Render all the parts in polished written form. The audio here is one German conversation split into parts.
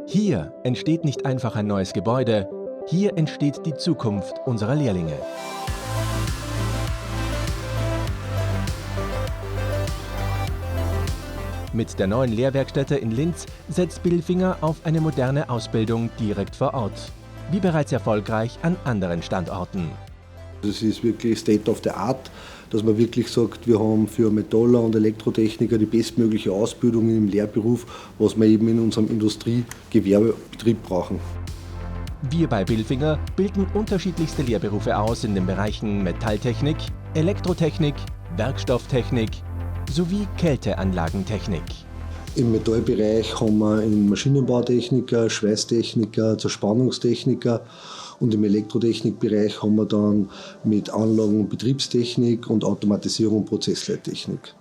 Hier entsteht nicht einfach ein neues Gebäude, hier entsteht die Zukunft unserer Lehrlinge. Mit der neuen Lehrwerkstätte in Linz setzt Bilfinger auf eine moderne Ausbildung direkt vor Ort, wie bereits erfolgreich an anderen Standorten. Das ist wirklich State of the Art, dass man wirklich sagt, wir haben für Metaller und Elektrotechniker die bestmögliche Ausbildung im Lehrberuf, was wir eben in unserem Industriegewerbebetrieb brauchen. Wir bei Bilfinger bilden unterschiedlichste Lehrberufe aus in den Bereichen Metalltechnik, Elektrotechnik, Werkstofftechnik sowie Kälteanlagentechnik. Im Metallbereich haben wir einen Maschinenbautechniker, Schweißtechniker, Zerspannungstechniker und im Elektrotechnikbereich haben wir dann mit Anlagen- und Betriebstechnik und Automatisierung und Prozessleittechnik.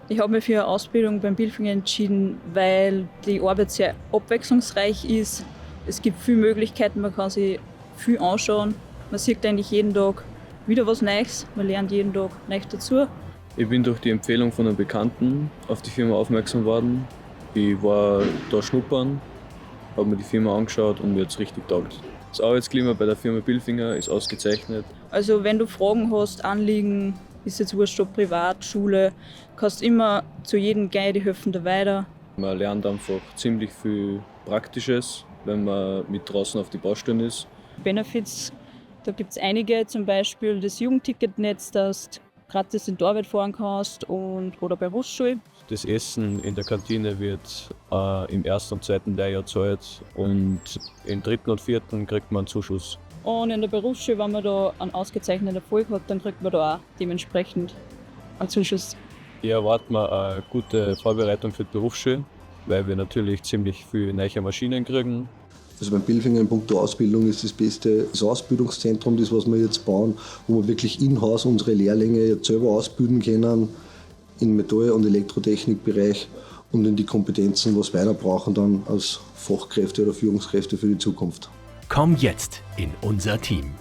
Ich habe mich für eine Ausbildung beim Bilfinger entschieden, weil die Arbeit sehr abwechslungsreich ist. Es gibt viele Möglichkeiten, man kann sich viel anschauen. Man sieht eigentlich jeden Tag wieder was Neues, man lernt jeden Tag Neues dazu. Ich bin durch die Empfehlung von einem Bekannten auf die Firma aufmerksam worden. Ich war da schnuppern, habe mir die Firma angeschaut und mir hat es richtig taugt. Das Arbeitsklima bei der Firma Bilfinger ist ausgezeichnet. Also wenn du Fragen hast, Anliegen, ist jetzt wurscht ob privat, Schule, kannst immer zu jedem gehen, die helfen dir weiter. Man lernt einfach ziemlich viel Praktisches, wenn man mit draußen auf die Baustellen ist. Benefits, da gibt es einige, zum Beispiel das Jugendticketnetz, dass du gratis in die Arbeit fahren kannst oder bei Berufsschule. Das Essen in der Kantine wird im ersten und zweiten Lehrjahr gezahlt und im dritten und vierten kriegt man einen Zuschuss. Und in der Berufsschule, wenn man da einen ausgezeichneten Erfolg hat, dann kriegt man da auch dementsprechend einen Zuschuss. Ich erwarte mir eine gute Vorbereitung für die Berufsschule, weil wir natürlich ziemlich viele neue Maschinen kriegen. Also beim Bilfinger in puncto Ausbildung ist das beste das Ausbildungszentrum, das was wir jetzt bauen, wo wir wirklich in-house unsere Lehrlinge jetzt selber ausbilden können im Metall- und Elektrotechnikbereich und in die Kompetenzen, was wir weiter brauchen dann als Fachkräfte oder Führungskräfte für die Zukunft. Komm jetzt in unser Team.